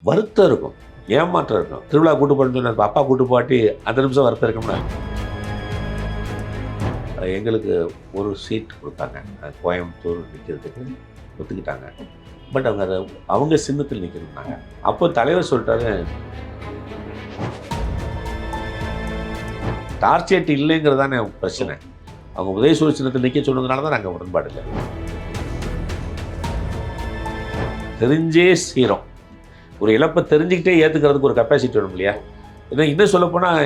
வருத்தம் இருக்கும், ஏமாற்றம் இருக்கும். திருவிழா கூட்டு போன்னு சொன்ன அப்பா கூட்டு போட்டி அந்த நிமிஷம் வருத்தம் இருக்கும்னா எங்களுக்கு ஒரு சீட் கொடுத்தாங்க. கோயம்புத்தூர் நிற்கிறதுக்கு ஒத்துக்கிட்டாங்க. பட் அவங்க அதை அவங்க சின்னத்தில் நிற்கணும்னாங்க. அப்போ தலைவர் சொல்லிட்டாரு, டார்ச்சேட் இல்லைங்கிறது தானே பிரச்சனை. அவங்க உதயசூரிய சின்னத்தில் நிற்க சொன்னதுனால தான் நாங்கள் உடன்பாடு இல்லை. தெரிஞ்சே செய்கிறோம். ஒரு இழப்பை தெரிஞ்சுக்கிட்டே ஏற்றுக்கிறதுக்கு ஒரு கெப்பாசிட்டி வேணும் இல்லையா? ஏன்னா இன்னும் சொல்லப்போனால்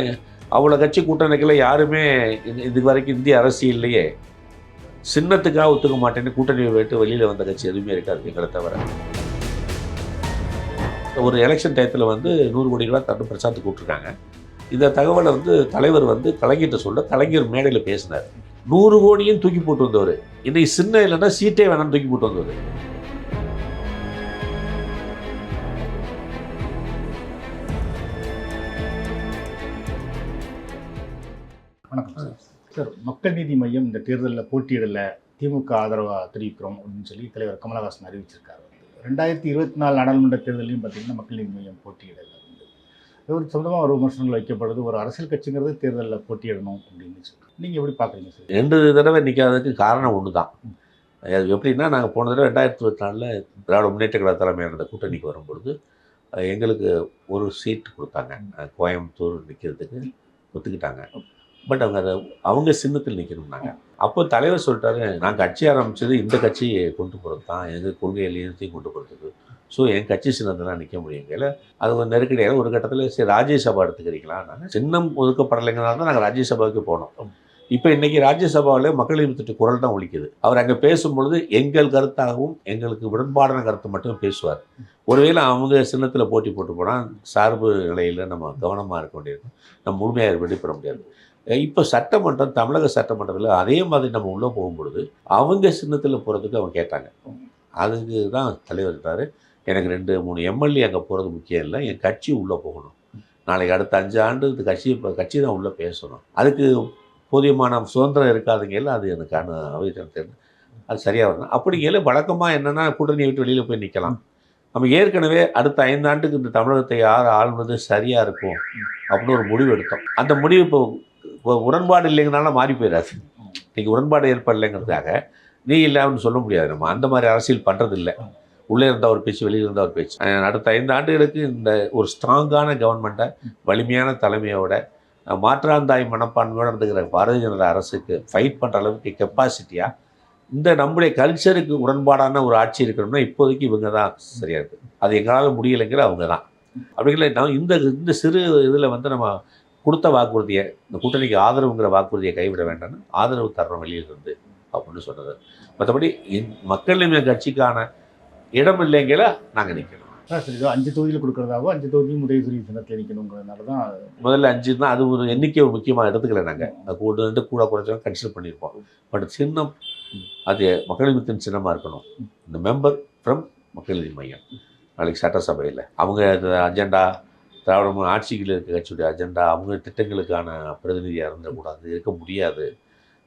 அவ்வளோ கட்சி கூட்டணிகளை யாருமே இதுக்கு வரைக்கும் இந்திய அரசியல்லையே சின்னத்துக்காக ஒத்துக்க மாட்டேன்னு கூட்டணியை விட்டு வெளியில் வந்த கட்சி எதுவுமே இருக்காது எங்களை தவிர. ஒரு எலெக்ஷன் டயத்தில் 100 கோடி ரூபா தட்டு பிரச்சாரத்துக்கு கூப்பிட்ருக்காங்க. இந்த தகவலை தலைவர் கலைஞர்கிட்ட சொல்ல கலைஞர் மேடையில் பேசினார். 100 கோடியும் தூக்கி போட்டு வந்தவர். இன்னைக்கு சின்ன இல்லைன்னா சீட்டே வேணாம்னு தூக்கி போட்டு வந்தவர். வணக்கம் சார். சார், மக்கள் நீதி மையம் இந்த தேர்தலில் போட்டியிடலை, திமுக ஆதரவாக தெரிவிக்கிறோம் அப்படின்னு சொல்லி தலைவர் கமலஹாசன் அறிவிச்சிருக்காரு. 2024 நாடாளுமன்ற தேர்தலையும் பார்த்தீங்கன்னா மக்கள் நீதி மையம் போட்டியிடலை. ஒரு சொந்தமாக ஒரு விமர்சனங்கள் வைக்கப்படுது. ஒரு அரசியல் கட்சிங்கிறது தேர்தலில் போட்டியிடணும் அப்படின்னு சொல்லி நீங்கள் எப்படி பார்க்குறீங்க சார்? 2 தடவை நிற்காததுக்கு காரணம் ஒன்று தான். அது எப்படின்னா, நாங்கள் போன தடவை 2024 திராவிட முன்னேற்ற கழக தலைமையான கூட்டணிக்கு வரும்பொழுது எங்களுக்கு ஒரு சீட் கொடுத்தாங்க. கோயம்புத்தூர் நிற்கிறதுக்கு ஒத்துக்கிட்டாங்க. பட் அவங்க அதை அவங்க சின்னத்தில் நிற்கணும்னாங்க. அப்போ தலைவர் சொல்லிட்டாரு, நான் கட்சி ஆரம்பித்தது இந்த கட்சியை கொண்டு போகிறது தான், எங்கள் கொள்கை எழுத்தையும் கொண்டு போகிறதுக்கு. ஸோ என் கட்சி சின்னத்தை தான் நிற்க முடியுங்கல. அது ஒரு நெருக்கடியாக ஒரு கட்டத்தில் சரி ராஜ்யசபா எடுத்துக்கிறீங்களா? நாங்கள் சின்னம் ஒதுக்கப்படலைங்கிறனால தான் நாங்கள் ராஜ்யசபாவுக்கு போனோம். இப்போ இன்றைக்கி ராஜ்யசபாவில் மக்கள் நீதி குரல் தான் ஒலிக்குது. அவர் அங்கே பேசும்பொழுது எங்கள் கருத்தாகவும் எங்களுக்கு உடன்பாடான கருத்து மட்டும் பேசுவார். ஒருவேளை அவங்க சின்னத்தில் போட்டி போட்டு போனால் சார்பு நிலையில் நம்ம கவனமாக இருக்க வேண்டியிருக்கும். நம்ம முழுமையாக வெளிப்பட முடியாது. இப்போ சட்டமன்றம், தமிழக சட்டமன்றத்தில் அதே மாதிரி நம்ம உள்ளே போகும்பொழுது அவங்க சின்னத்தில் போகிறதுக்கு அவங்க கேட்டாங்க. அதுக்கு தான் தலைவர் இருக்கார், எனக்கு 2-3 எம்எல்ஏ அங்கே போகிறது முக்கியம் இல்லை, என் கட்சி உள்ளே போகணும். நாளைக்கு அடுத்த 5 ஆண்டு இந்த கட்சி தான் உள்ளே பேசணும். அதுக்கு போதியமான சுதந்திரம் இருக்காதுங்கையில் அது எனக்கான அவைத்தேன் அது சரியாக வரணும். அப்படிங்கையில் வழக்கமாக என்னென்னா கூட்டணியை விட்டு வெளியில் போய் நிற்கலாம். நம்ம ஏற்கனவே அடுத்த 5 ஆண்டுக்கு இந்த தமிழகத்தை யார் ஆள்வது சரியாக இருக்கும் அப்படின்னு ஒரு முடிவு எடுத்தோம். அந்த முடிவு இப்போ உடன்பாடு இல்லைங்கனால மாறி போயிடாது. இன்றைக்கி உடன்பாடு ஏற்படலைங்கிறதுக்காக நீ இல்லைன்னு சொல்ல முடியாது. நம்ம அந்த மாதிரி அரசியல் பண்ணுறது இல்லை. உள்ளே இருந்தால் ஒரு பேச்சு, வெளியில் இருந்தால் ஒரு பேச்சு. அடுத்த 5 ஆண்டுகளுக்கு இந்த ஒரு ஸ்ட்ராங்கான கவர்மெண்ட்டை, வலிமையான தலைமையோட, மாற்றாந்தாய் மனப்பான்மையோடு இருந்துக்கிற பாரதிய ஜனதா அரசுக்கு ஃபைட் பண்ணுற அளவுக்கு கெப்பாசிட்டியாக இந்த நம்முடைய கல்ச்சருக்கு உடன்பாடான ஒரு ஆட்சி இருக்கணும்னா இப்போதைக்கு இவங்க தான் சரியாக இருக்குது. அது எங்களால் முடியலைங்கிற அவங்க தான். அப்படிங்கிற நான் இந்த சிறு இதில் நம்ம கொடுத்த வாக்குறுதியை, இந்த கூட்டணிக்கு ஆதரவுங்கிற வாக்குறுதியை கைவிட வேண்டாம்னு ஆதரவு தர்றோம் வெளியிலிருந்து அப்படின்னு சொன்னது. மற்றபடி மக்கள் நீதி கட்சிக்கான இடம் இல்லைங்களா நாங்கள் நிற்கணும். சார், 5 தொகுதியில் கொடுக்குறதாவோ 5 தொகுதியும் உதயசூரிய சின்னத்தில் நிற்கணுங்கிறதுனால தான் முதல்ல 5 தான். அது ஒரு எண்ணிக்கை முக்கியமாக எடுத்துக்கல. நாங்கள் கூட குறைச்சவங்க கன்சிடர் பண்ணியிருப்போம். பட் சின்னம் அது மக்கள் நீதி சின்னமாக இருக்கணும். இந்த மெம்பர் ஃப்ரம் மக்கள் நீதி மையம் நாளைக்கு சட்டசபையில் அவங்க அஜெண்டா, திராவிட ஆட்சியில் இருக்க கட்சியுடைய அஜெண்டா, அவங்க திட்டங்களுக்கான பிரதிநிதியாக இருந்துடக்கூடாது, இருக்க முடியாது.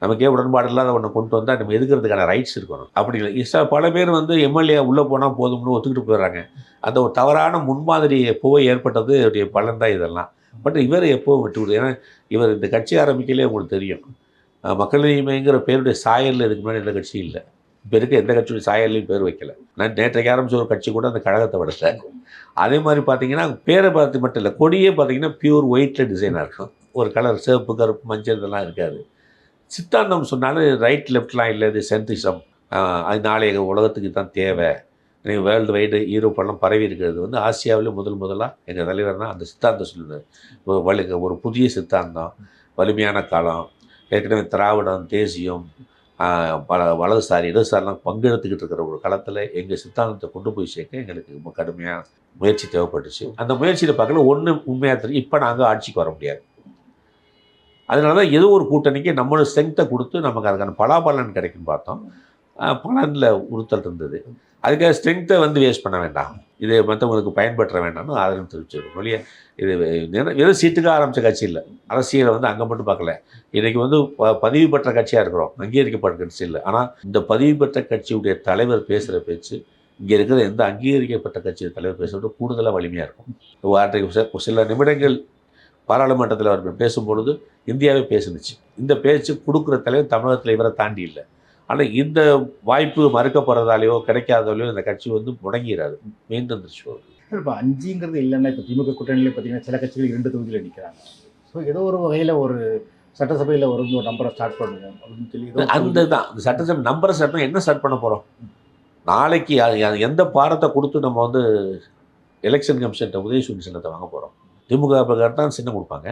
நமக்கே உடன்பாடு இல்லாத ஒன்று கொண்டு வந்தால் நம்ம எதுக்கிறதுக்கான ரைட்ஸ் இருக்கணும். அப்படி இல்லை. பல பேர் எம்எல்ஏ உள்ளே போனால் போதும்னு ஒத்துக்கிட்டு போயிடுறாங்க. அந்த ஒரு தவறான முன்மாதிரி எப்போவோ ஏற்பட்டது பலன் தான் இதெல்லாம். பட் இவர் எப்போவும் விட்டு விடுது. ஏன்னா இவர் இந்த கட்சி ஆரம்பிக்கலே உங்களுக்கு தெரியும், மக்கள் நீதி மையங்கிற பேருடைய சாயலில் இதுக்கு முன்னாடி எந்த கட்சியும் இல்லை. இப்போ இருக்க எந்த கட்சியுடைய சாயல்லையும் பேர் வைக்கல. நான் நேற்றைக்கு ஆரம்பித்த ஒரு கட்சி கூட அந்த கழகத்தை விடல. அதே மாதிரி பார்த்தீங்கன்னா பேரை பார்த்து மட்டும் இல்லை, கொடியே பார்த்தீங்கன்னா பியூர் ஒயிட்டில் டிசைனாக இருக்கும். ஒரு கலர் சிவப்பு, கருப்பு, மஞ்சள் இதெல்லாம் இருக்காது. சித்தாந்தம் சொன்னாலும் ரைட் லெஃப்ட்லாம் இல்லை, இது சென்ட்ரிசம். அது நாளைய உலகத்துக்கு தான் தேவை. வேர்ல்டு வைடு யூரோப்பெல்லாம் பரவி இருக்கிறது ஆசியாவிலே முதலாக எங்கள் தலைவர் தான் அந்த சித்தாந்தம் சொல்லுது. ஒரு புதிய சித்தாந்தம், வலிமையான காலம், ஏற்கனவே திராவிடம், தேசியம், வலதுசாரி, இடதுசாரிலாம் பங்கெடுத்துக்கிட்டு இருக்கிற ஒரு காலத்தில் எங்கள் சித்தாந்தத்தை கொண்டு போய் சேர்க்க எங்களுக்கு கடுமையான முயற்சி தேவைப்பட்டுச்சு. அந்த முயற்சியில் பார்க்கல ஒன்று உண்மையாக தெரியும், இப்போ நாங்கள் ஆட்சிக்கு வர முடியாது. அதனால தான் ஏதோ ஒரு கூட்டணிக்கு நம்மளோட ஸ்ட்ரென்த்தை கொடுத்து நமக்கு அதுக்கான பலாபலன் கிடைக்குன்னு பார்த்தோம். பலனில் உறுத்தல் இருந்தது. அதுக்காக ஸ்ட்ரென்த்தை வேஸ்ட் பண்ண வேண்டாம், இது மற்றவங்களுக்கு பயன்படுத்த வேண்டாம்னு ஆதரவு தெரிவிச்சிருக்கோம். வெளியே இது வெறும் சீட்டுக்காக ஆரம்பித்த கட்சி இல்லை. அரசியலை அங்கே மட்டும் பார்க்கல. இன்றைக்கி பதிவு பெற்ற கட்சியாக இருக்கிறோம், அங்கீகரிக்கப்பட்ட கட்சி இல்லை. ஆனால் இந்த பதிவு பெற்ற கட்சியுடைய தலைவர் பேசுகிற பேச்சு இங்கே இருக்கிற எந்த அங்கீகரிக்கப்பட்ட கட்சி தலைவர் பேசுறது கூடுதலாக வலிமையாக இருக்கும். அன்றைக்கு சில நிமிடங்கள் பாராளுமன்றத்தில் அவர் பேசும்பொழுது இந்தியாவே பேசுனுச்சு. இந்த பேச்சு கொடுக்குற தலைவர் தமிழகத்தில் இவரை தாண்டி இல்லை. ஆனால் இந்த வாய்ப்பு மறுக்கப்படுறதாலேயோ கிடைக்காதாலேயோ இந்த கட்சி வந்து முடங்கிறாது, மீண்டும் திருச்சி வருது. இப்போ 5ங்கிறது இல்லைன்னா இப்போ திமுக கூட்டணியிலே பார்த்தீங்கன்னா சில கட்சிகள் 2 தொகுதியில் நிற்கிறாங்க. ஸோ ஏதோ ஒரு வகையில் ஒரு சட்டசபையில் ஒரு நம்பரை ஸ்டார்ட் பண்ணுவோம் அப்படின்னு சொல்லி அந்த தான் சட்டசபை நம்பரை ஸ்டார்ட் என்ன ஸ்டார்ட் பண்ண போகிறோம்? நாளைக்கு எந்த பாரத்தை கொடுத்து நம்ம வந்து எலெக்ஷன் கமிஷன்ட்ட உதயசூரியன் சின்னத்தை வாங்க போகிறோம்? திமுக பிரகாரம் தான் சின்னம் கொடுப்பாங்க.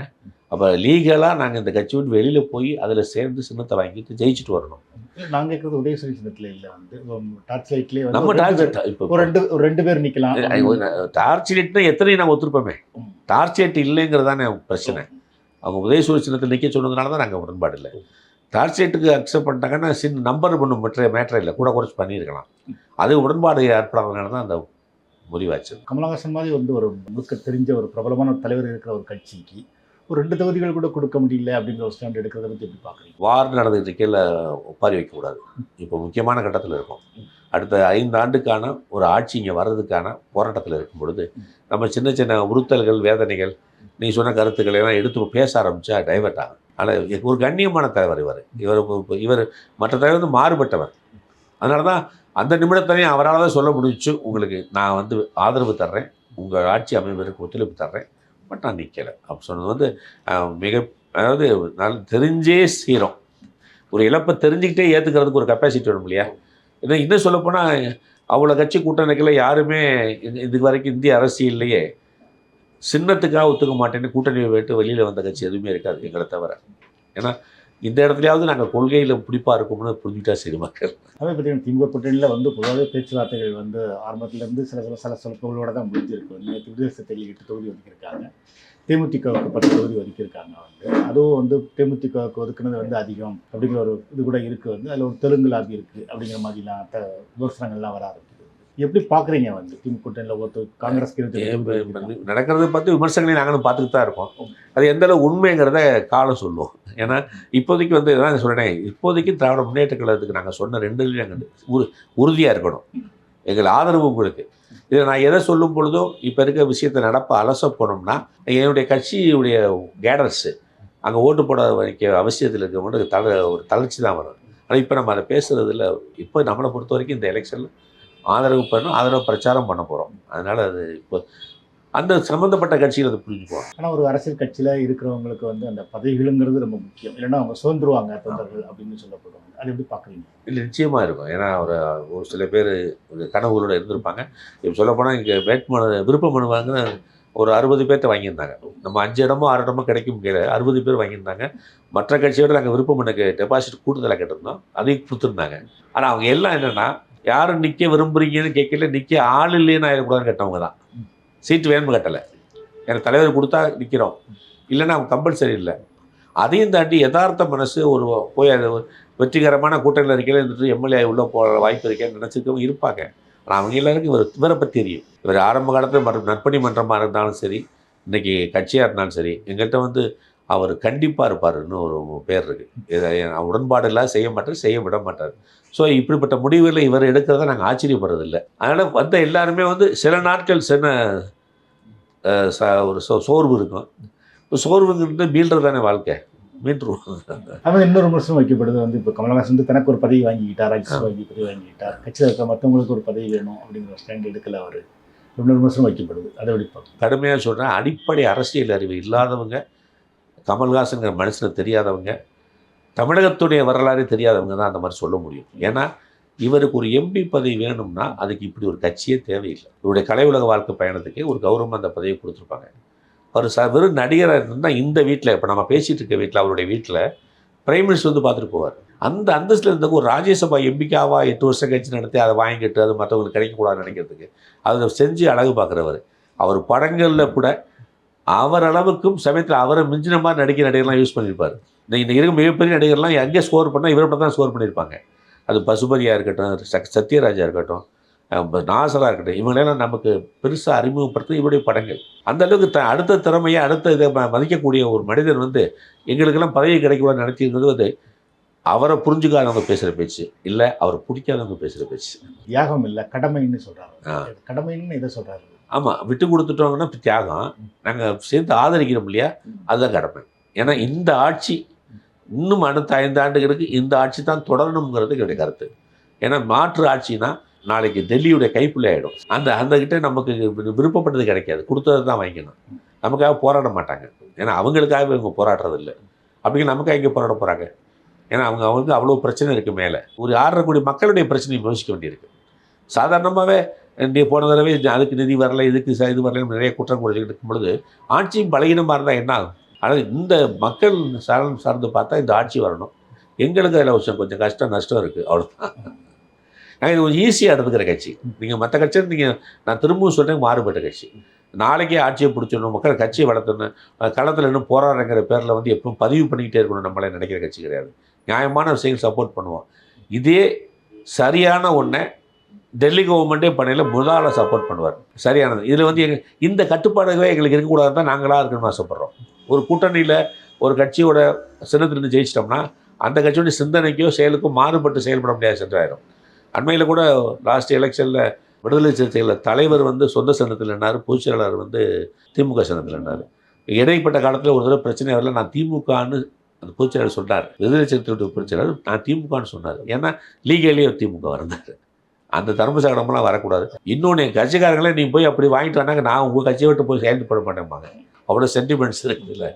அப்போ லீகலாக நாங்கள் இந்த கட்சி விட்டு வெளியில் போய் அதில் சேர்ந்து சின்னத்தை வாங்கிட்டு ஜெயிச்சுட்டு வரணும். நாங்கள் இருக்கிறது உதயசூரியன் சின்னத்தில் இல்லை, வந்து டார்ச் லைட்லேயே நம்ம டார்ச் இப்போ ஒரு ரெண்டு பேர் நிற்கலாம். டார்ச் லைட்னா எத்தனையும் நாங்கள் ஒத்துருப்போமே. டார்ச் லைட் இல்லைங்கிறது தானே பிரச்சனை. அவங்க உதயசூரியன் சின்னத்தில் நிற்க சொன்னதுனால தான் நாங்கள் உடன்பாடு இல்லை. டார்ச் லைட்டுக்கு அக்செப்ட் பண்ணிட்டாங்கன்னா நம்பர் ஒன்றும் மேட்டர் இல்லை, கூட குறைச்சி பண்ணியிருக்கலாம். அது உடன்பாடு ஏற்படாதனால தான் அந்த முடிவாச்சு. கமலஹாசன் மாதிரி வந்து ஒரு முழுக்க தெரிஞ்ச ஒரு பிரபலமான தலைவர் இருக்கிற ஒரு கட்சிக்கு ஒரு 2 தொகுதிகள் கூட கொடுக்க முடியல அப்படிங்கிற ஒரு ஸ்டாண்ட் எடுக்கிறத பற்றி எப்படி பார்க்குறீங்க? வார் நடந்துட்டு இருக்கையில் ஒப்பாரி வைக்கக்கூடாது. இப்போ முக்கியமான கட்டத்தில் இருக்கும். அடுத்த 5 ஆண்டுக்கான ஒரு ஆட்சி இங்கே வர்றதுக்கான போராட்டத்தில் இருக்கும் பொழுது நம்ம சின்ன சின்ன உறுத்தல்கள், வேதனைகள், நீ சொன்ன கருத்துக்களை எல்லாம் எடுத்து பேச ஆரம்பித்தா டைவெர்ட் ஆகும். ஆனால் ஒரு கண்ணியமான தலைவர் இவர் மற்ற தலைவர் வந்து மாறுபட்டவர். அதனால தான் அந்த நிமிடத்திலையும் அவரால் தான் சொல்ல முடிஞ்சிச்சு, உங்களுக்கு நான் வந்து ஆதரவு தர்றேன், உங்கள் ஆட்சி அமைவதற்கு ஒத்துழைப்பு தர்றேன், பட் நான் நிற்கலை அப்படி சொன்னது வந்து அதாவது நல்ல தெரிஞ்சே செய்கிறோம். ஒரு இழப்பை தெரிஞ்சுக்கிட்டே ஏற்றுக்கிறதுக்கு ஒரு கெப்பாசிட்டி வேணும் இல்லையா? இன்னும் சொல்லப்போனால் அவ்வளோ கட்சி கூட்டணிகளை யாருமே இது வரைக்கும் இந்திய அரசியல்லையே சின்னத்துக்காக ஒத்துக்க மாட்டேன்னு கூட்டணியை விட்டு வெளியில் வந்த கட்சி எதுவுமே இருக்காது எங்களை தவிர. ஏன்னா இந்த இடத்துலையாவது நாங்கள் கொள்கையில் பிடிப்பாக இருக்கும்னு புரிஞ்சுக்கிட்டா சரி மக்கள். அதே பார்த்தீங்கன்னா திமுக கூட்டணியில் வந்து பொதுவாகவே பேச்சுவார்த்தைகள் வந்து ஆரம்பத்திலேருந்து சில சொற்களோட தான் முடிஞ்சிருக்கு. நேற்று விடுதலை 8 தொகுதி ஒதுக்கியிருக்காங்க, தேமுதிகவுக்கு 10 தொகுதி ஒதுக்கியிருக்காங்க. வந்து அதுவும் வந்து தேமுதிகவுக்கு ஒதுக்குனது வந்து அதிகம் அப்படிங்கிற ஒரு இது கூட இருக்குது. வந்து அதில் ஒரு தெலுங்கு லாபி இருக்குது அப்படிங்கிற மாதிரிலாம் விமர்சனங்கள்லாம் வர ஆரம்பிக்குது. எப்படி பார்க்குறீங்க வந்து திமுக கூட்டணியில் ஒருத்தர் காங்கிரஸ்க்கு நடக்கிறத பற்றி விமர்சனங்களையும் நாங்களும் பார்த்துட்டு தான் இருக்கோம். அது எந்தளவு உண்மைங்கிறத காலம் சொல்லுவோம். ஏன்னா இப்போதைக்கு வந்து இதான் சொல்கிறேன், இப்போதைக்கு திராவிட முன்னேற்ற கழகத்துக்கு நாங்கள் சொன்ன 2 நாங்கள் உறுதியாக இருக்கணும். எங்கள் ஆதரவு உங்களுக்கு. இதை நான் எதை சொல்லும் பொழுதும் இப்போ இருக்க விஷயத்தை நடப்ப அலச போனோம்னா என்னுடைய கட்சியுடைய கேடர்ஸு அங்கே ஓட்டு போட வைக்க அவசியத்தில் இருக்கவங்களுக்கு ஒரு தளர்ச்சி தான் வரும். ஆனால் இப்போ நம்ம அதை பேசுகிறதில்ல. இப்போ நம்மளை பொறுத்த வரைக்கும் இந்த எலெக்ஷனில் ஆதரவு பண்ணணும், ஆதரவு பிரச்சாரம் பண்ண போகிறோம். அதனால் அது இப்போ அந்த சம்மந்தப்பட்ட கட்சியில் அதை புரிஞ்சுக்குவோம். ஆனால் ஒரு அரசியல் கட்சியில் இருக்கிறவங்களுக்கு வந்து அந்த பதவிகளுங்கிறது ரொம்ப முக்கியம், இல்லைன்னா அவங்க சுதந்திருவாங்க தொண்டர்கள் அப்படின்னு சொல்லப்படுவாங்க. அது எப்படி பார்க்குறீங்க? இல்லை, நிச்சயமாக இருக்கும். ஏன்னா ஒரு சில பேர் கனவுகளோட இருந்திருப்பாங்க. இப்போ சொல்லப்போனால் இங்கே விருப்ப மனு வாங்கின ஒரு 60 பேர்கிட்ட வாங்கியிருந்தாங்க. நம்ம 5 இடமோ 6 இடமோ கிடைக்கும் கீழே 60 பேர் வாங்கியிருந்தாங்க. மற்ற கட்சியோட நாங்கள் விருப்ப மனுக்கு டெபாசிட் கூடுதலாக கேட்டிருந்தோம், அதையும் கொடுத்துருந்தாங்க. ஆனால் அவங்க எல்லாம் என்னென்னா யாரும் நிற்க விரும்புகிறீங்கன்னு கேட்கல, நிற்க ஆள் இல்லைன்னு ஆயிடக்கூடாதுன்னு கேட்டவங்க தான். சீட்டு வேணும்னு கட்டலை, எனக்கு தலைவர் கொடுத்தா நிற்கிறோம், இல்லைன்னா அவங்க கம்பல்சரி இல்லை. அதையும் தாண்டி யதார்த்த மனசு ஒரு போய் அது வெற்றிகரமான கூட்டணியில் இருக்கையில் இருந்துட்டு எம்எல்ஏ உள்ளே போகிற வாய்ப்பு இருக்கேன்னு நினச்சிருக்கவங்க இருப்பாங்க. ஆனால் அவங்க எல்லாருக்கும் இவரை பற்றி தெரியும். இவர் ஆரம்ப காலத்தில் நற்பணி மன்றமாக இருந்தாலும் சரி, இன்றைக்கி கட்சியாக இருந்தாலும் சரி, எங்கள்கிட்ட வந்து அவர் கண்டிப்பாக இருப்பாருன்னு ஒரு பேர் இருக்குது. உடன்பாடு எல்லாம் செய்ய மாட்டார், செய்ய விட மாட்டார். ஸோ இப்படிப்பட்ட முடிவுகளை இவர் எடுக்கிறத நாங்கள் ஆச்சரியப்படுறதில்லை. அதனால் வந்த எல்லாருமே வந்து சில நாட்கள் ஒரு சோர்வு இருக்கும். சோர்வுங்கிறது மீள்றது தானே வாழ்க்கை, மீண்டுருவோம். ஆனால் இன்னொரு விமர்சனம் வைக்கப்படுது வந்து இப்போ கமலஹாசன் வந்து தனக்கு ஒரு பதவி வாங்கிக்கிட்டார், ராஜ்யசபா பதவி வாங்கிக்கிட்டார், கட்சியில் இருக்க மற்றவங்களுக்கு ஒரு பதவி வேணும் அப்படிங்கிற ஸ்டாண்ட் எடுக்கல அவர். இன்னொரு விமர்சனம் வைக்கப்படுது, அதை வெடிப்பாங்க. கடுமையாக சொல்கிறேன், அடிப்படை அரசியல் அறிவு இல்லாதவங்க, கமல்ஹாசன்கிற மனுஷனை தெரியாதவங்க, தமிழகத்துடைய வரலாறே தெரியாதவங்க தான் அந்த மாதிரி சொல்ல முடியும். ஏன்னா இவருக்கு ஒரு எம்பி பதவி வேணும்னா அதுக்கு இப்படி ஒரு கட்சியே தேவையில்லை. இவருடைய கலை உலக வாழ்க்கை பயணத்துக்கே ஒரு கௌரவம் அந்த பதவியை கொடுத்துருப்பாங்க. அவர் வெறும் நடிகராக இருந்தால் இந்த வீட்டில் இப்போ நம்ம பேசிகிட்டு இருக்க வீட்டில் அவருடைய வீட்டில் பிரைம் மினிஸ்டர் வந்து பார்த்துட்டு போவார். அந்த அந்தஸ்தில் இருந்த ஒரு ராஜ்யசபா எம்பிக்காவா 8 வருஷம் கட்சி நடத்தி அதை வாங்கிட்டு அது மற்றவங்களுக்கு கிடைக்கக்கூடாதுன்னு நினைக்கிறதுக்கு அதை செஞ்சு அழகு பார்க்குறவர். அவர் படங்களில் கூட அவர் அளவுக்கும் சமயத்தில் அவரை மிஞ்சின மாதிரி நடிகர்லாம் யூஸ் பண்ணியிருப்பார். இந்த இருக்க மிகப்பெரிய நடிகர்லாம் எங்கே ஸ்கோர் பண்ணால் இவரை தான் ஸ்கோர் பண்ணியிருப்பாங்க. அது பசுபதியாக இருக்கட்டும், சத்யராஜா இருக்கட்டும், நாசராக இருக்கட்டும், இவங்களெல்லாம் நமக்கு பெருசாக அறிமுகப்படுத்த இவருடைய படங்கள். அந்த அளவுக்கு அடுத்த திறமையை அடுத்த இதை மதிக்கக்கூடிய ஒரு மனிதன் வந்து எங்களுக்கெல்லாம் பதவி கிடைக்கூடாதுன்னு நினச்சிருந்தது வந்து அவரை புரிஞ்சுக்காதவங்க பேசுகிற பேச்சு இல்லை, அவரை பிடிக்காதவங்க பேசுகிற பேச்சு. தியாகம் இல்லை, கடமைன்னு சொல்றாரு. கடமைன்னு எதை சொல்றாரு? ஆமாம், விட்டு கொடுத்துட்டோங்கன்னா தியாகம். நாங்கள் சேர்ந்து ஆதரிக்கிறோம் இல்லையா, அதுதான் கடமை. ஏன்னா இந்த ஆட்சி இன்னும் அடுத்த 5 ஆண்டுகளுக்கு இந்த ஆட்சி தான் தொடரணுங்கிறது என்னுடைய கருத்து. ஏன்னா மாற்று ஆட்சினா நாளைக்கு டெல்லியுடைய கைப்புள்ளி ஆகிடும். அந்த கிட்ட நமக்கு விருப்பப்பட்டது கிடைக்காது, கொடுத்தது தான் வாங்கிக்கணும். நமக்காக போராட மாட்டாங்க, ஏன்னா அவங்களுக்காக இவங்க போராடுறது இல்லை. அப்படிங்க நமக்காக இங்கே போராட போகிறாங்க? ஏன்னா அவங்களுக்கு அவ்வளோ பிரச்சனை இருக்குது. மேலே ஒரு 6.5 கோடி மக்களுடைய பிரச்சனையை யோசிக்க வேண்டியிருக்கு. சாதாரணமாகவே போன தடவை அதுக்கு நிதி வரல, இதுக்கு இது வரல, நிறைய குற்றம் குறைச்சிக்கிட்டு இருக்கும் பொழுது ஆட்சியும் பலகீனமாக இருந்தால் என்ன ஆகும்? ஆனால் இந்த மக்கள் சார்ந்து பார்த்தா இந்த ஆட்சி வரணும். எங்களுக்கு அதில் கொஞ்சம் கஷ்டம் நஷ்டம் இருக்குது, அவ்வளோதான். நாங்கள் இது கொஞ்சம் ஈஸியாக எடுத்துக்கிற கட்சி. நீங்கள் மற்ற கட்சியில் நீங்கள், நான் திரும்பவும் சொல்கிறேன், மாறுபட்ட கட்சி. நாளைக்கே ஆட்சியை பிடிச்சிடணும், மக்கள் கட்சியை வளர்த்தணும், களத்தில் இன்னும் போராடுங்கிற பேரில் எப்பவும் பதிவு பண்ணிக்கிட்டே இருக்கணும் நம்மளே நினைக்கிற கட்சி கிடையாது. நியாயமான விஷயங்கள் சப்போர்ட் பண்ணுவோம். இதே சரியான ஒன்றை டெல்லி கவர்மெண்ட்டே பண்ணையில் முதல்ல சப்போர்ட் பண்ணுவார், சரியானது. இதில் இந்த கட்டுப்பாடுகளே எங்களுக்கு இருக்கக்கூடாது தான் நாங்களாக இருக்கணும்னு ஆசைப்பட்றோம். ஒரு கூட்டணியில் ஒரு கட்சியோட சின்னத்திலிருந்து ஜெயிச்சிட்டோம்னா அந்த கட்சியோட சிந்தனைக்கோ செயலுக்கோ மாறுபட்டு செயல்பட முடியாத சென்றாயிரும். அண்மையில் கூட லாஸ்ட் எலெக்ஷனில் விடுதலை சிறுத்தைகளில் தலைவர் சொந்த சின்னத்தில் என்னார், பொதுச் செயலாளர் திமுக சின்னத்தில் என்னார். இடைப்பட்ட காலத்தில் ஒரு தடவை பிரச்சனை வரல, நான் திமுகன்னு அந்த பொதுச் செயலாளர் சொன்னார். விடுதலை சிறுத்தைகளுடைய பொதுச் செயலாளர் நான் திமுகன்னு சொன்னார். ஏன்னா லீகலியே திமுக வந்தார். அந்த தர்மசகடமெல்லாம் வரக்கூடாது. இன்னொன்று, என் கட்சிக்காரங்களே நீ போய் அப்படி வாங்கிட்டு வந்தாங்க, நான் உங்கள் கட்சியை விட்டு போய் செயல்பட மாட்டேன்பாங்க. அவ்வளோ சென்டிமெண்ட்ஸ் இருக்குதுல்ல.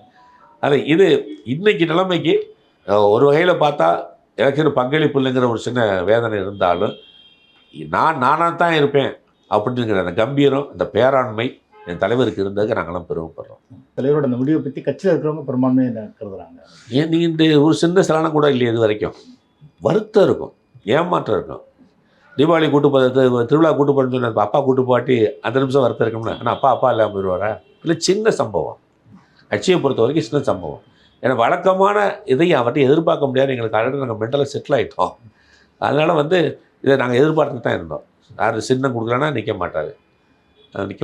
அது இது இன்னைக்கு நிலைமைக்கு ஒரு வகையில் பார்த்தா எனக்கு பங்களிப்பு இல்லைங்கிற ஒரு சின்ன வேதனை இருந்தாலும், நானாக தான் இருப்பேன் அப்படிங்கிற அந்த கம்பீரம், அந்த பேராண்மை என் தலைவருக்கு இருந்ததுக்கு நாங்களாம் பெருமைப்படுறோம். தலைவரோட அந்த முடிவை பற்றி கட்சியில் இருக்கிறவங்க பெரும்பான்மையை கருதுறாங்க. ஏன் நீங்கள் இந்த ஒரு சின்ன சலனம் கூட இல்லையே இது வரைக்கும்? வருத்தம் இருக்கும், ஏமாற்றம் இருக்கும். தீபாவளி கூட்டு திருவிழா கூட்டு போகிறேன்னு சொன்ன அப்பா கூட்டு போட்டி அந்த நிமிஷம் வருத்தம் இருக்கும்னா, ஆனால் அப்பா இல்லாமல் போயிடுவாரா? இல்லை, சின்ன சம்பவம். கட்சியை பொறுத்த வரைக்கும் சின்ன சம்பவம். ஏன்னா வழக்கமான இதையும் அவர்கிட்ட எதிர்பார்க்க முடியாது. எங்களுக்கு ஆல்ரெடி நாங்கள் மென்டலாக செட்டில் ஆகிட்டோம். அதனால் இதை நாங்கள் எதிர்பார்த்துட்டு தான் இருந்தோம். யார் சின்னம் கொடுக்கலன்னா நிற்க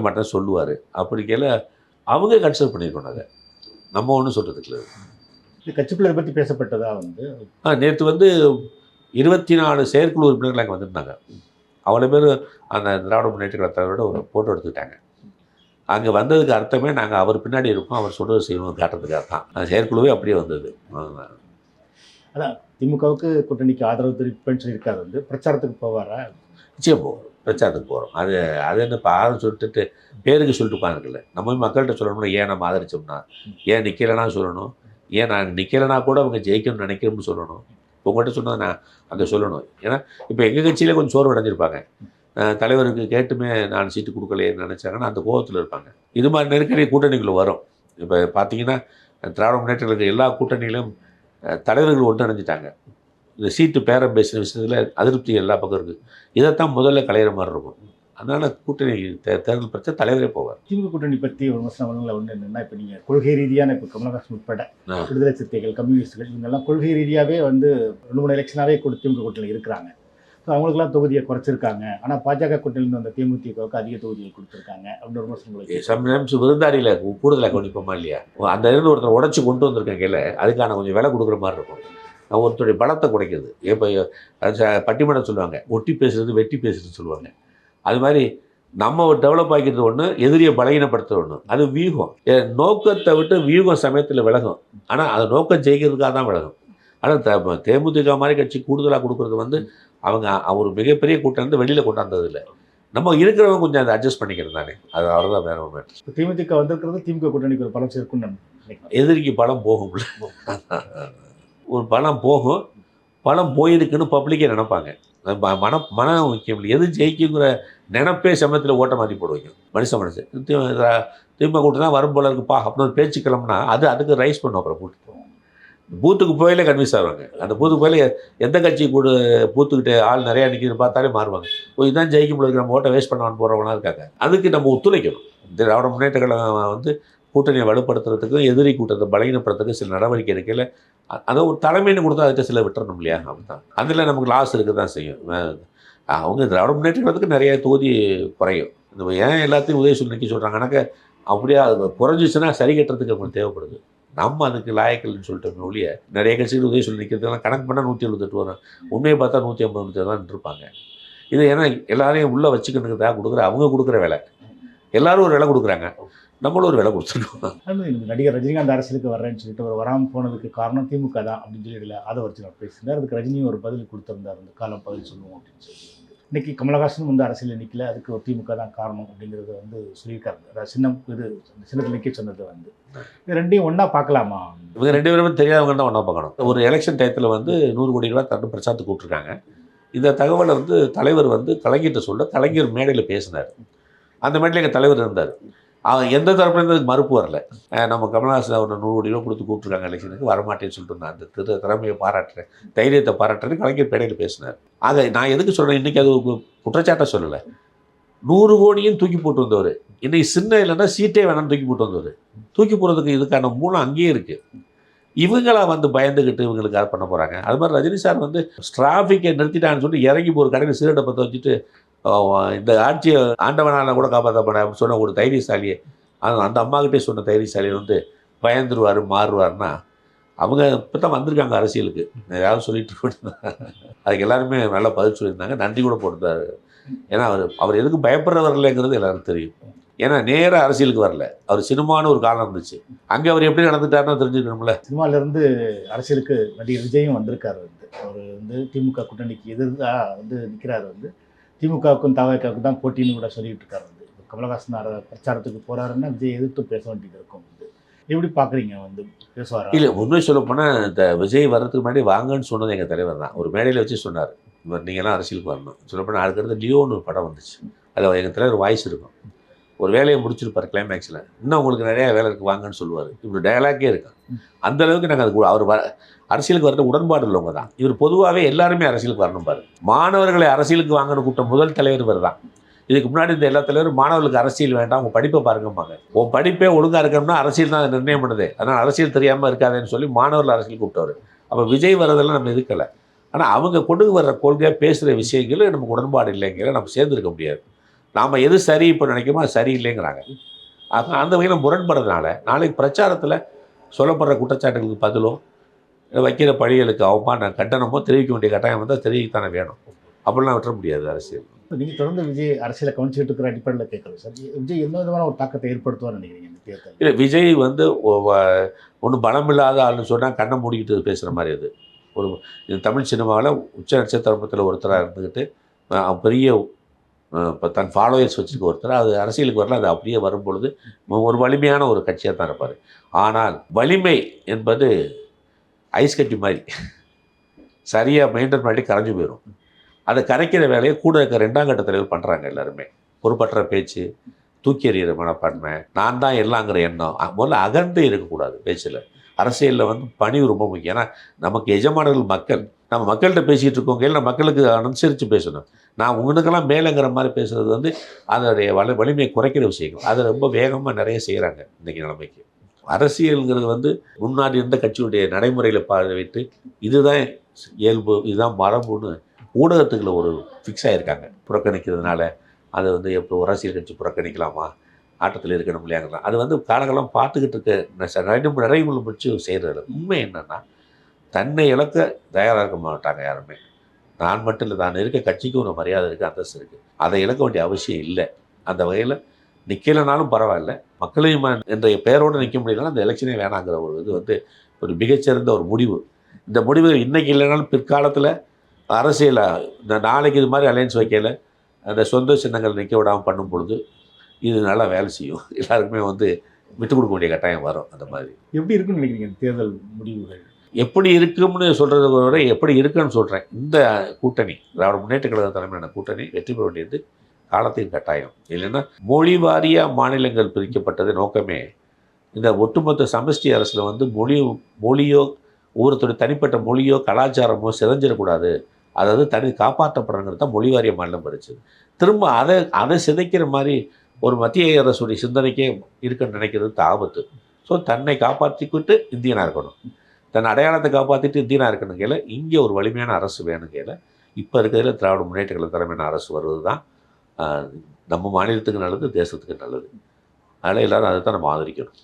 மாட்டேன்னு சொல்லுவார். அப்படி கேள்வி அவங்க கன்சிடர் பண்ணியிருக்கோம். அதை நம்ம ஒன்றும் சொல்கிறதுக்கு இல்லை. இது கட்சிக்குள்ளே பற்றி பேசப்பட்டதா நேற்று 24 செயற்குழு உறுப்பினர்கள் அங்கே வந்திருந்தாங்க. அவ்வளோ பேர் அந்த திராவிட முன்னேற்ற கழக தலைவரோட ஒரு ஃபோட்டோ எடுத்துக்கிட்டாங்க. அங்கே வந்ததுக்கு அர்த்தமே நாங்கள் அவர் பின்னாடி இருக்கோம், அவர் சொல்கிறது செய்யணும் காட்டுறதுக்காக தான். அந்த செயற்குழுவே அப்படியே வந்தது. அதான் திமுகவுக்கு கூட்டணிக்கு ஆதரவு தெரிவிப்பேன்னு சொல்லியிருக்காரு. பிரச்சாரத்துக்கு போவாரா? நிச்சயம் போகிறோம், பிரச்சாரத்துக்கு போகிறோம். அது என்ன இப்போ ஆதரவு சொல்லிட்டு பேருக்கு சொல்லிட்டு உட்காந்துருக்குல்ல. நம்ம மக்கள்கிட்ட சொல்லணும்னா, ஏன் நம்ம ஆதரிச்சோம்னா, ஏன் நிற்கலைன்னா சொல்லணும், ஏன் நான் நிற்கலைன்னா கூட அவங்க ஜெயிக்கணும்னு நினைக்கிறோம்னு சொல்லணும். உங்கள்கிட்ட சொன்னதை நான் அங்கே சொல்லணும். ஏன்னா இப்போ எங்கள் கட்சியில் கொஞ்சம் சோர்வு அடைஞ்சிருப்பாங்க. தலைவருக்கு கேட்டுமே நான் சீட்டு கொடுக்கலையேன்னு நினச்சாங்கன்னா அந்த கோபத்தில் இருப்பாங்க. இது மாதிரி நெருக்கடி கூட்டணிக்குள்ளே வரும். இப்போ பார்த்தீங்கன்னா திராவிட முன்னேற்றங்களுக்கு எல்லா கூட்டணியிலும் தலைவர்கள் ஒன்றிணைஞ்சிட்டாங்க. இந்த சீட்டு பேரம் பேசின விஷயத்தில் அதிருப்தி எல்லா பக்கம் இருக்குது. இதைத்தான் முதல்ல கலையிற மாதிரி இருக்கும். அதனால் கூட்டணி தேர்தல் பிரச்சனை தலைவரே போவார். திமுக கூட்டணி பற்றி ஒரு விமர்சனங்களில் ஒன்று என்னென்னா, இப்போ நீங்கள் கொள்கை ரீதியான இப்போ கமலஹாசன் உட்பட விடுதலை சிறுத்தைகள், கம்யூனிஸ்டுகள் இவங்கெல்லாம் கொள்கை ரீதியாகவே 2-3 எலெக்ஷனாகவே திமுக கூட்டணியில் இருக்கிறாங்க. ஸோ அவங்களுக்குலாம் தொகுதியை குறைச்சிருக்காங்க. ஆனால் பாஜக கூட்டணியில் வந்த தேமுதிகவுக்கு அதிக தொகுதிகள் கொடுத்துருக்காங்க அப்படின்னு ஒரு விமர்சனங்கள். சம்டைம்ஸ் விருந்தாடியில் கூடுதலாக கவனிப்போமா இல்லையா? அந்த இருந்து ஒருத்தர் உடச்சி கொண்டு வந்திருக்காங்கல்ல, அதுக்கான கொஞ்சம் விலை கொடுக்குற மாதிரி இருக்கும். ஒருத்தருடைய பலத்தை குறைக்கிறது. இப்போ பட்டிமன்றம் சொல்லுவாங்க, ஒட்டி பேசுகிறது வெட்டி பேசுறதுன்னு சொல்லுவாங்க. அது மாதிரி நம்ம டெவலப் ஆகிக்கிறது ஒன்று, எதிரியை பலகீனப்படுத்துறது ஒன்று. அது வியூகம். நோக்கத்தை விட்டு வியூகம் சமயத்தில் விலகும். ஆனால் அது நோக்கம் ஜெயிக்கிறதுக்காக தான் விலகும். ஆனால் தேமுதிக மாதிரி கட்சி கூடுதலாக கொடுக்குறது அவங்க ஒரு மிகப்பெரிய கூட்டம் வெளியில் கொண்டாந்தது இல்லை. நம்ம இருக்கிறவங்க கொஞ்சம் அதை அட்ஜஸ்ட் பண்ணிக்கிறது தானே, அது அவ்வளோதான். வேற ஒன்று தேமுதிக வந்திருக்கிறது திமுக கூட்டணிக்கு ஒரு பலம் சேர்க்குன்னு நினைக்கிறேன். எதிரிக்கு பலம் போகும்ல, ஒரு பலம் போகும். பலம் போயிருக்குன்னு பப்ளிக்கே நினைப்பாங்க. மனம் முக்கியம் இல்லை, எது ஜெயிக்குங்கிற நினைப்பே சமயத்தில் ஓட்ட மாற்றி போடுவீங்க மனுஷன். திமுக கூட்டம் தான் வரும் போல இருக்குப்பா அப்படின்னு ஒரு பேச்சு கிளம்புனா அதுக்கு ரைஸ் பண்ணும். அப்புறம் பூத்துக்கு போயிலே கன்வின்ஸ் ஆவாங்க. அந்த பூத்துக்கு போயில எந்த கட்சி கூட பூத்துக்கிட்டு ஆள் நிறையா நிற்கிது பார்த்தாலே மாறுவாங்க. இதுதான் ஜெயிக்க முடியாது, நம்ம ஓட்டை வேஸ்ட் பண்ணான்னு போகிறவங்களாம் இருக்காங்க. அதுக்கு நம்ம ஒத்துழைக்கணும். திராவிட முன்னேற்ற கழகம் கூட்டணியை வலுப்படுத்துறதுக்கும் எதிரி கூட்டத்தை பலகீனப்படுத்துறதுக்கு சில நடவடிக்கை இருக்கையில் அதை ஒரு தலைமைன்னு கொடுத்தா அதுக்கு சில விட்டுறணும் இல்லையா? அப்படிதான் அதில் நமக்கு லாஸ் இருக்க தான் செய்யும். அவங்க திராவிட முன்னேற்ற கழகத்துக்கு நிறைய தொகுதி குறையும். இந்த ஏன் எல்லாத்தையும் உதயசூரியன் நிற்க சொல்கிறாங்கனாக்க அப்படியே அது குறைஞ்சிச்சுன்னா சரி கட்டுறதுக்கு அவங்களுக்கு தேவைப்படுது. நம்ம அதுக்கு லாயக்கல்னு சொல்லிட்டோமே ஒழிய நிறைய கட்சிகள் உதவி சொல்லி நிற்கிறதுலாம் கணக்கு பண்ணால் 178 வரும், உண்மையை பார்த்தா 150 தான் இருப்பாங்க. இது ஏன்னா எல்லாரையும் உள்ளே வச்சுக்கணுங்கிறதா அவங்க கொடுக்குற வேலை. எல்லாரும் ஒரு விலை கொடுக்குறாங்க, நம்மளும் ஒரு விலை கொடுத்துருக்கோம். நடிகர் ரஜினிகாந்த் அரசியலுக்கு வர்றேன்னு சொல்லிட்டு ஒரு வராமல் போனதுக்கு காரணம் திமுக தான் அப்படின்னு சொல்லி அதை வச்சு நான் பேசியிருந்தார். அதுக்கு ரஜினியும் ஒரு பதில் கொடுத்துருந்தார், அந்த காலம் பதில் சொல்லுவோம் அப்படின்னு சொல்லி. இன்னைக்கு கமலஹாசனும் வந்து அரசியல் நிற்கல, அதுக்கு ஒரு திமுக தான் காரணம் அப்படிங்கிறத வந்து சொல்லியிருக்காரு. சின்னம் இது சின்னத்தில் நிற்க சொன்னது வந்து இது ரெண்டையும் ஒன்றா பார்க்கலாமா? இவங்க 2 பேருமே தெரியாதவங்க தான் ஒன்றா பார்க்கணும். ஒரு எலெக்ஷன் டயத்தில் வந்து 100 கோடி ரூபா தட்டு பிரச்சாரத்துக்கு கூப்பிட்ருக்காங்க. இந்த தகவலை வந்து தலைவர் வந்து கலைஞர்கிட்ட சொல்ல, கலைஞர் மேடையில் பேசினார். அந்த மேடையில் எங்கள் தலைவர் இருந்தார். அவன் எந்த தரப்புலேருந்து அதுக்கு மறுப்பு வரல. நம்ம கமலஹாசன் அவர் 100 கோடி ரூபா கொடுத்து கூப்பிட்ருக்காங்க எலெக்ஷனுக்கு, வரமாட்டேன்னு சொல்லிட்டு இருந்தான். அந்த திறமையை பாராட்டுறேன், தைரியத்தை பாராட்டுறேன்னு கலைஞர் மேடையில் பேசினார். ஆக நான் எதுக்கு சொல்கிறேன், இன்றைக்கி அது குற்றச்சாட்டை சொல்லலை. 100 கோடியும் தூக்கி போட்டு வந்தவர், இன்றைக்கி சின்ன இல்லைன்னா சீட்டே வேணாம்னு தூக்கி போட்டு வந்தவர். தூக்கி போடுறதுக்கு இதுக்கான மூலம் அங்கேயே இருக்குது. இவங்களா வந்து பயந்துக்கிட்டு இவங்களுக்கு யார் பண்ண போகிறாங்க? அது மாதிரி ரஜினி சார் வந்து டிராஃபிக்கை நிறுத்திட்டான்னு சொல்லிட்டு இறங்கி போகிற கடையில் சிகரெட்டை பற்ற வச்சுட்டு இந்த ஆட்சியை ஆண்டவனால கூட காப்பாற்றப்பட சொன்ன ஒரு தைரியசாலியை, அந்த அம்மாக்கிட்டே சொன்ன தைரியசாலியை வந்து பயந்துருவார் மாறுவார்னா, அவங்க இப்போ தான் வந்திருக்காங்க அரசியலுக்கு. ஏதாவது சொல்லிட்டு போயிருந்தாங்க, அதுக்கு எல்லாருமே நல்லா பதில் சொல்லியிருந்தாங்க, நன்றி கூட போட்டுருந்தாரு. ஏன்னா அவர் எதுக்கு பயப்படுறவர் இல்லைங்கிறது எல்லாருக்கும் தெரியும். ஏன்னா நேராக அரசியலுக்கு வரல, அவர் சினிமான்னு ஒரு காலம் இருந்துச்சு, அங்கே அவர் எப்படி நடந்துட்டாருன்னு தெரிஞ்சுக்கணும்ல. சினிமாவிலேருந்து அரசியலுக்கு நடிகர் விஜயும் வந்திருக்காரு. வந்து அவர் வந்து திமுக கூட்டணிக்கு எதிராக வந்து நிற்கிறாரு. வந்து திமுகவுக்கும் தவகவுக்கும் தான் போட்டின்னு கூட சொல்லிட்டு இருக்காரு. வந்து கமலஹாசன் பிரச்சாரத்துக்கு போகிறாருன்னா விஜய் எதிர்த்து பேச வேண்டியது இருக்கும். வந்து எப்படி பார்க்குறீங்க, வந்து பேசுவார்? இல்லை, உண்மை சொல்லப்போனால் இந்த விஜய் வர்றதுக்கு முன்னாடி வாங்கன்னு சொன்னது எங்கள் தலைவர் தான். ஒரு மேடையில் வச்சு சொன்னார், இவர் நீங்கள்லாம் அரசியலுக்கு வரணும் சொல்லப்போனால். அதுக்கடுத்து லியோன்னு ஒரு படம் வந்துச்சு, அதில் எங்கள் தலைவர் வாய்ஸ் இருக்கும். ஒரு வேலையை முடிச்சிருப்பார் கிளைமேக்ஸில், இன்னும் உங்களுக்கு நிறையா வேலை இருக்குது வாங்கன்னு சொல்லுவார். இப்படி டயலாக்கே இருக்கும். அந்தளவுக்கு நாங்கள் அது அவர் அரசியலுக்கு வரது உடன்பாடு உள்ளவங்க தான். இவர் பொதுவாகவே எல்லாருமே அரசியலுக்கு வரணும் பாரு. மாணவர்களை அரசியலுக்கு வாங்கன்னு கூட்ட முதல் தலைவர் இவர் தான். இதுக்கு முன்னாடி இந்த எல்லா தலைவரும் மாணவர்களுக்கு அரசியல் வேண்டாம், உங்கள் படிப்பை பாருங்கம்பாங்க. உன் படிப்பே ஒழுங்காக இருக்கணும்னா அரசியல் தான் நிர்ணயம் பண்ணுது, அதனால் அரசியல் தெரியாமல் இருக்காதுன்னு சொல்லி மாணவர்கள் அரசியல் கூப்பிட்டவர். அப்போ விஜய் வர்றதெல்லாம் நம்ம எதுக்கலை. ஆனால் அவங்க கொண்டு வர்ற கொள்கையாக பேசுகிற விஷயங்கள் நமக்கு உடன்பாடு இல்லைங்கிற நம்ம சேர்ந்துருக்க முடியாது. நாம் எது சரி இப்போ நினைக்கிறோமோ அது சரியில்லைங்கிறாங்க. அந்த வகையில் முரண்படுறதுனால நாளைக்கு பிரச்சாரத்தில் சொல்லப்படுற குற்றச்சாட்டுகளுக்கு பதிலோ வைக்கிற பழிகளுக்கு அவமான கண்டனமோ தெரிவிக்க வேண்டிய கட்டாயம் வந்தால் தெரிவிக்கத்தானே வேணும். அப்படிலாம் விட்டுற முடியாது அரசியல். நீங்கள் தொடர்ந்து விஜய் அரசியலை கவனிச்சுட்டு இருக்கிற அடிப்படையில் கேட்குறது சார், விஜய் எந்த விதமான ஒரு தாக்கத்தை ஏற்படுத்துவார்னு நினைக்கிறீங்க இந்த தேர்தல்? இல்லை, விஜய் வந்து ஒன்றும் பலம் இல்லாத ஆள்னு சொன்னால் கண்ணை மூடிக்கிட்டு பேசுகிற மாதிரி அது. இது தமிழ் சினிமாவில் உச்ச நட்சத்திரத்தில் ஒருத்தராக இருந்துக்கிட்டு பெரிய இப்போ தன் ஃபாலோயர்ஸ் வச்சுருக்க ஒருத்தர் அது அரசியலுக்கு வரல. அது அப்படியே வரும்பொழுது ஒரு வலிமையான ஒரு கட்சியாக தான் இருப்பார். ஆனால் வலிமை என்பது ஐஸ் கட்டி மாதிரி சரியாக மெயின்டைன் பண்ணி கரைஞ்சி போயிடும். அதை கரைக்கிற வேலையை கூட இருக்க 2ஆம் கட்ட தலைவர் பண்ணுறாங்க. எல்லாருமே பொறுப்பற்ற பேச்சு, தூக்கி எறிகிற மனப்பான்மை, நான் தான் எல்லாங்கிற எண்ணம். முதல்ல அகர்ந்து இருக்கக்கூடாது பேச்சில். அரசியலில் வந்து பணி ரொம்ப முக்கியம். ஏன்னா நமக்கு எஜமானர்கள் மக்கள். நம்ம மக்கள்கிட்ட பேசிகிட்டு இருக்கோங்க, நம்ம மக்களுக்கு அனுசரித்து பேசணும். நான் உங்களுக்கெல்லாம் மேலேங்கிற மாதிரி பேசுகிறது வந்து அதனுடைய வலிமையை குறைக்கிற விஷயங்கள். அதை ரொம்ப வேகமாக நிறைய செய்கிறாங்க இன்றைக்கி நிலைமைக்கு. அரசியலுங்கிறது வந்து முன்னாடி இருந்த கட்சியுடைய நடைமுறையில் பார்வையிட்டு இதுதான் இயல்பு, இதுதான் மரபுன்னு ஊடகத்துக்குள்ள ஒரு ஃபிக்ஸ் ஆகிருக்காங்க. புறக்கணிக்கிறதுனால அது வந்து எப்போ அரசியல் கட்சி புறக்கணிக்கலாமா, ஆட்டத்தில் இருக்கணும் இல்லையாங்க. அது வந்து காலகாலம் பார்த்துக்கிட்டு இருக்க நடைமுறை வச்சு செய்கிறது. உண்மை என்னென்னா தன்னை இழக்க தயாராக இருக்க மாட்டாங்க யாருமே. நான் மட்டும் இல்லை, நான் இருக்க கட்சிக்கு ஒரு மரியாதை இருக்குது, அந்தஸ்து இருக்குது. அதை இழக்க வேண்டிய அவசியம் இல்லை. அந்த வகையில் நிற்கலைனாலும் பரவாயில்ல, மக்களையும் என்ற பெயரோடு நிற்க முடியலன்னா அந்த எலெக்ஷனே வேணாங்கிற ஒரு இது வந்து ஒரு மிகச்சிறந்த ஒரு முடிவு. இந்த முடிவு இன்றைக்கி இல்லைனாலும் பிற்காலத்தில் அரசியலாக இந்த நாளைக்கு இது மாதிரி அலையன்ஸ் வைக்கல அந்த சொந்த சின்னங்கள் நிற்க விடாமல் பண்ணும் பொழுது இது நல்லா வேலை செய்யும். எல்லாருக்குமே வந்து விட்டு கொடுக்க வேண்டிய கட்டாயம் வரும். அந்த மாதிரி எப்படி இருக்குன்னு நினைக்கிறீங்க தேர்தல் முடிவுகள்? எப்படி இருக்கும்னு சொல்கிறத விட எப்படி இருக்குன்னு சொல்கிறேன். இந்த கூட்டணி திராவிட முன்னேற்ற கழக தலைமையான கூட்டணி வெற்றி பெற வேண்டியது காலத்தின் கட்டாயம். இல்லைன்னா மொழி வாரியாக மாநிலங்கள் பிரிக்கப்பட்டது நோக்கமே இந்த ஒட்டுமொத்த சமஷ்டி அரசில் வந்து மொழியோ ஒவ்வொருத்தருடைய தனிப்பட்ட மொழியோ கலாச்சாரமோ சிதைஞ்சிடக்கூடாது, அதாவது காப்பாற்றப்படுறங்கிறது தான் மொழி வாரிய மாநிலம் படிச்சது. திரும்ப அதை சிதைக்கிற மாதிரி ஒரு மத்திய அரசுடைய சிந்தனைக்கே இருக்குன்னு நினைக்கிறது ஆபத்து. ஸோ தன்னை காப்பாற்றிக்கிட்டு இந்தியனாக இருக்கணும், தன் அடையாளத்தை காப்பாற்றிட்டு இந்தியனாக இருக்கணும் கேல இங்கே ஒரு வலிமையான அரசு வேணும் கேல இப்போ இருக்கிறதுல திராவிட முன்னேற்ற கழக தலைமையான அரசு வருவது தான் நம்ம மாநிலத்துக்கு நல்லது, தேசத்துக்கு நல்லது. அதனால் எல்லோரும் அதை தான் நம்ம ஆதரிக்கணும்.